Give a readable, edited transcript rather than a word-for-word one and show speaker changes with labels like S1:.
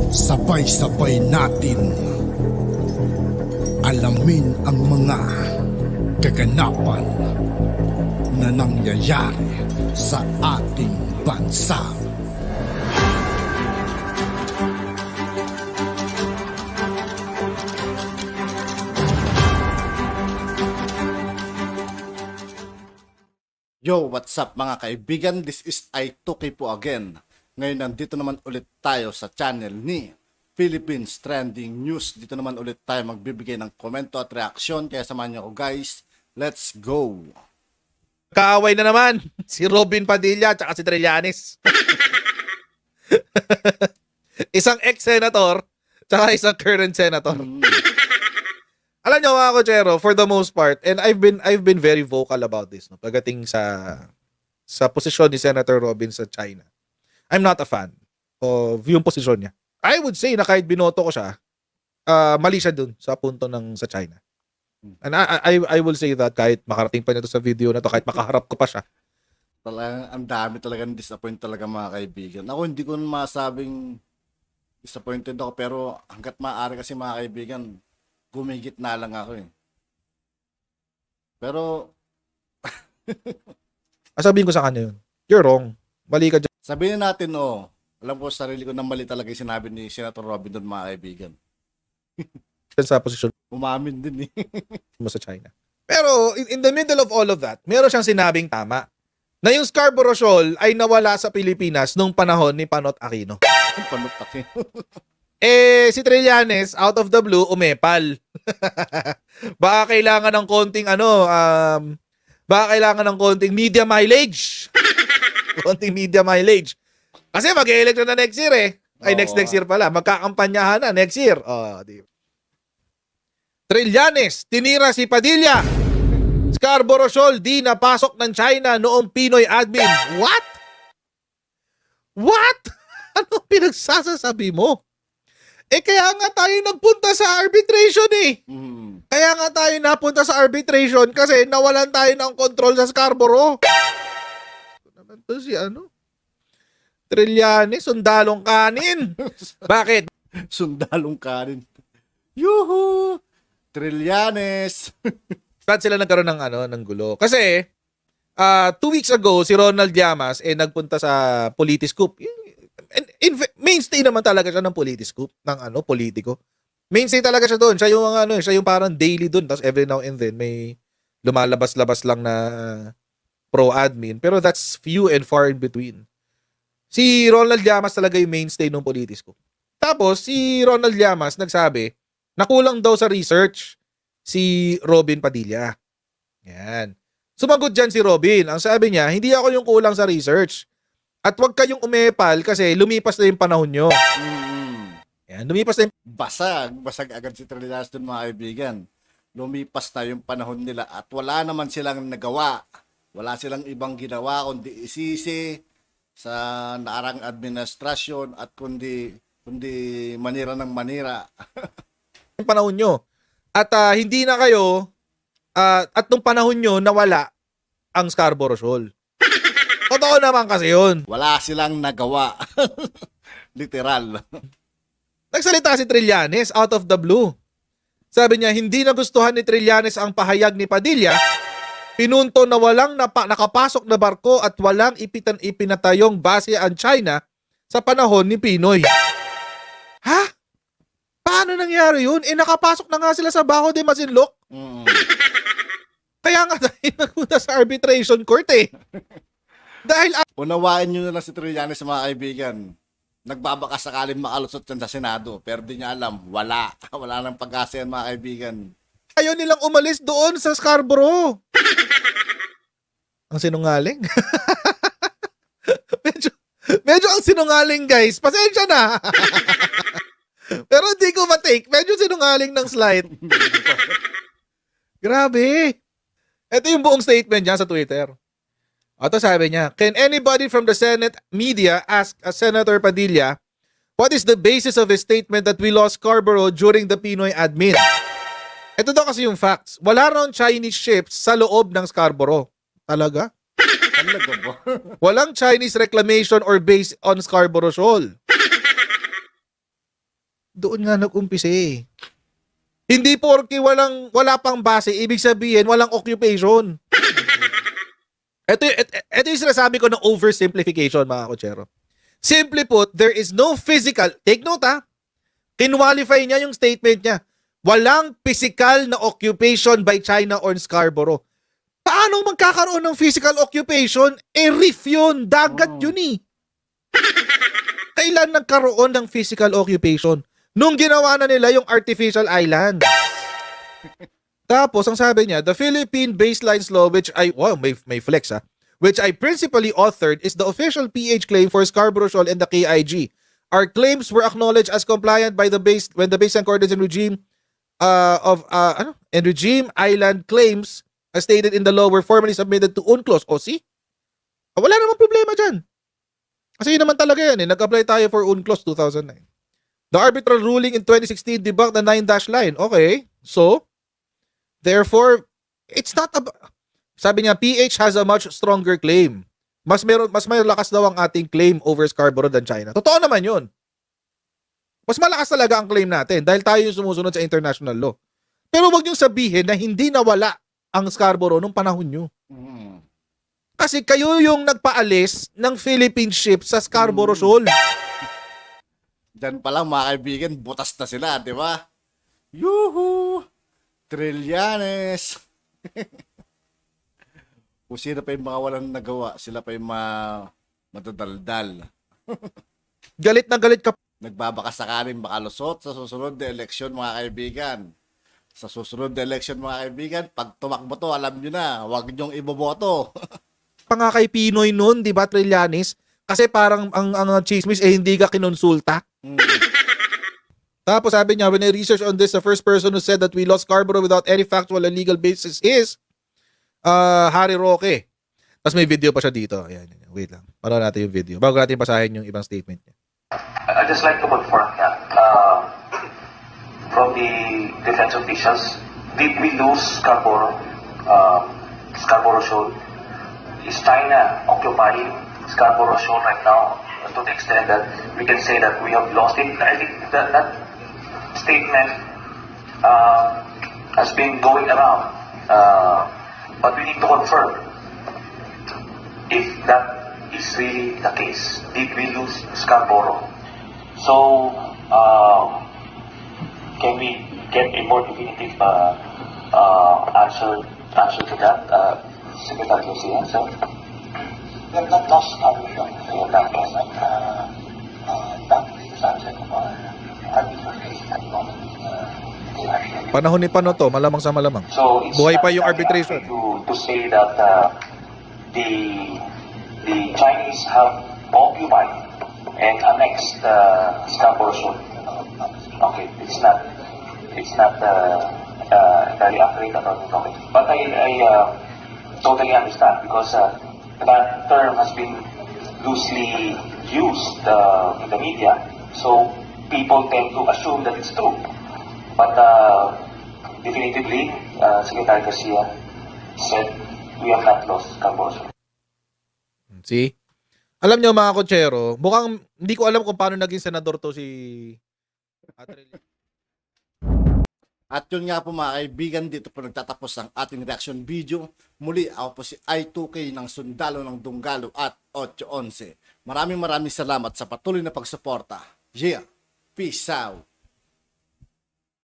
S1: Sabay-sabay natin alamin ang mga kaganapan na nangyayari sa ating bansa.
S2: Yo, what's up mga kaibigan? This is I2K po again. Ngayon nandito naman ulit tayo sa channel ni Philippines Trending News. Dito naman ulit tayo magbibigay ng komento at reaksyon. Kaya samahan niyo ako guys. Let's go!
S3: Kaaway na naman si Robin Padilla at si Trillanes. Isang ex-senator at isang current senator. Alam niyo mga kochero, for the most part, and I've been very vocal about this, no, pagdating sa posisyon ni Senator Robin sa China. I'm not a fan of yung posisyon niya. I would say na kahit binoto ko siya, mali siya dun sa punto ng sa China. And I will say that kahit makarating pa nito sa video na to, kahit makaharap ko pa siya.
S2: Talagang ang dami talagang disappoint talaga mga kaibigan. Ako hindi ko masabing disappointed ako, pero hanggat maaari kasi mga kaibigan, gumigit na lang ako eh. Pero
S3: sabihin ko sa kanya yun, you're wrong. Mali ka dyan.
S2: Sabihin natin, alam ko sa sarili ko na mali talaga yung sinabi ni Senator Robin doon mga kaibigan.
S3: Sa posisyon
S2: umamin din eh.
S3: mo sa China. Pero in the middle of all of that, meron siyang sinabing tama. Na yung Scarborough Shoal ay nawala sa Pilipinas nung panahon ni Panot Aquino.
S2: Panot Aquino.
S3: Si Trillanes, out of the blue, umepal. Baka kailangan ng konting media mileage. Konting media mileage. Kasi mag-e-election na next year eh. Ay, next year pala. Magkakampanyahan na next year. Di. Trillanes, tinira si Padilla. Scarborough Shoal, di napasok ng China noong Pinoy admin. What? What? Ano pinagsasasabi mo? Kaya nga tayo nagpunta sa arbitration eh. Kaya nga tayo napunta sa arbitration kasi nawalan tayo ng control sa Scarborough. Ito naman to si Trillanes, sundalong kanin. Bakit?
S2: Sundalong kanin. Yuhu! Trillanes.
S3: Bakit sila nagkaroon ng gulo? Kasi 2 weeks ago si Ronald Llamas nagpunta sa Politiscoop. Mainstay naman talaga siya ng Politiscoop, ng politiko. Mainstay talaga siya doon. Siya yung siya yung parang daily doon. Tapos every now and then may lumalabas-labas lang na pro-admin. Pero that's few and far in between. Si Ronald Llamas talaga yung mainstay ng Politiscoop. Tapos si Ronald Llamas nagsabi, nakulang daw sa research si Robin Padilla. Yan. Sumagot dyan si Robin. Ang sabi niya, hindi ako yung kulang sa research. At wag kayong umepal kasi lumipas na yung panahon nyo. Yan, lumipas na yung...
S2: Basag agad si Trillanes dun mga kaibigan. Lumipas na yung panahon nila at wala naman silang nagawa. Wala silang ibang ginawa kundi isisi sa naarang administrasyon at kundi manira ng manira.
S3: Yung panahon nyo. At hindi na kayo, at nung panahon nyo, nawala ang Scarborough Shoal. Totoo naman kasi yun.
S2: Wala silang nagawa. Literal.
S3: Nagsalita si Trillanes out of the blue. Sabi niya, hindi nagustuhan ni Trillanes ang pahayag ni Padilla. Pinunto na walang nakapasok na barko at walang ipinatayong base ang China sa panahon ni Pinoy. Ha? Paano nangyari yun? Nakapasok na nga sila sa Baho de Masinloc. Kaya nga tayo nagpunta sa arbitration court eh. Dahil
S2: unawain nyo na lang si Trillanes mga kaibigan. Nagbabaka sakaling makalusot yan sa Senado. Pero di niya alam, wala. Wala nang pag-asa yan mga kaibigan.
S3: Ayaw nilang umalis doon sa Scarborough. Ang sinungaling. medyo ang sinungaling guys. Pasensya na. Pero hindi ko matake. Medyo sinungaling ng slide. Grabe. Ito yung buong statement niya sa Twitter. Ito sabi niya, can anybody from the Senate media ask Senator Padilla what is the basis of his statement that we lost Scarborough during the Pinoy admin? Ito daw kasi yung facts. Wala raw Chinese ships sa loob ng Scarborough. Talaga?
S2: Talaga ba?
S3: Walang Chinese reclamation or base on Scarborough Shoal. Doon nga nag-umpisa eh. Hindi porke wala pang base, ibig sabihin walang occupation. Ito yung sinasabi ko ng oversimplification, mga kotsero. Simply put, there is no physical, take note ha, kinwalify niya yung statement niya, walang physical na occupation by China or Scarborough. Paano magkakaroon ng physical occupation? Reef yun, dagat yun eh. Kailan nagkaroon ng physical occupation? Nung ginawa na nila yung artificial island. Tapos, ang sabi niya, the Philippine Baselines Law, which I, wow, may flex ha, which I principally authored, is the official PH claim for Scarborough Shoal and the KIG. Our claims were acknowledged as compliant by the base when the baseline coordinates and regime and regime island claims as stated in the law were formally submitted to UNCLOS. O see? Wala namang problema dyan. Kasi yun naman talaga yan eh. Nag-apply tayo for UNCLOS 2009. The arbitral ruling in 2016 debunked the 9-dash line. Okay. So, therefore, it's not a... Sabi niya, PH has a much stronger claim. Mas may lakas daw ang ating claim over Scarborough than China. Totoo naman yun. Mas malakas talaga ang claim natin dahil tayo yung sumusunod sa international law. Pero wag niyong sabihin na hindi nawala ang Scarborough nung panahon nyo. Kasi kayo yung nagpaalis ng Philippine ship sa Scarborough Shoal.
S2: Diyan pa lang mga kaibigan, butas na sila, di ba? Yuhu! Trillanes! Kung sino pa yung mga walang nagawa, sila pa yung madadaldal.
S3: Galit na galit ka.
S2: Nagbabaka sakaling makalusot sa susunod na eleksyon mga kaibigan. Sa susunod na eleksyon mga kaibigan, pag tumakbo to, alam nyo na, huwag nyong iboboto.
S3: Pa nga kay Pinoy noon, di ba, Trillanes? Kasi parang ang chismis hindi ka kinonsulta. Tapos sabi niya, when I research on this, the first person who said that we lost Scarborough without any factual and legal basis is Harry Roque. Tapos may video pa siya dito. Ayan. Wait lang. Panood natin yung video. Bago natin basahin yung ibang statement niya.
S4: I'd just like to confirm that from the defense officials, did we lose Scarborough Shoal? Is China occupying Scarborough Shoal right now to the extent that we can say that we have lost it? I think that statement has been going around, but we need to confirm if that is really the case. Did we lose Scarborough? So, can we get a more definitive answer to that, Secretary Garcia, sir?
S5: We have not lost Scarborough. We have not lost that is subject of our arbitral case at the moment.
S3: Panahon ni Pano to, malamang sa malamang.
S4: So it's
S3: buhay pa yung arbitration.
S4: To say that the Chinese have occupied and annexed Scarborough Shoal. Okay, it's not very accurate at all. Okay, but I totally understand because that term has been loosely used in the media, so people tend to assume that it's true. But definitively, Secretary Garcia said we have not lost Scarborough.
S3: See? Alam niyo mga kotsero, mukhang hindi ko alam kung paano naging senador to si Atril.
S2: At yun nga po mga kaibigan, dito po nagtatapos ang ating reaction video. Muli, ako po si I2K ng Sundalo ng Dunggalo at 811. Maraming salamat sa patuloy na pagsuporta. Yeah, peace out.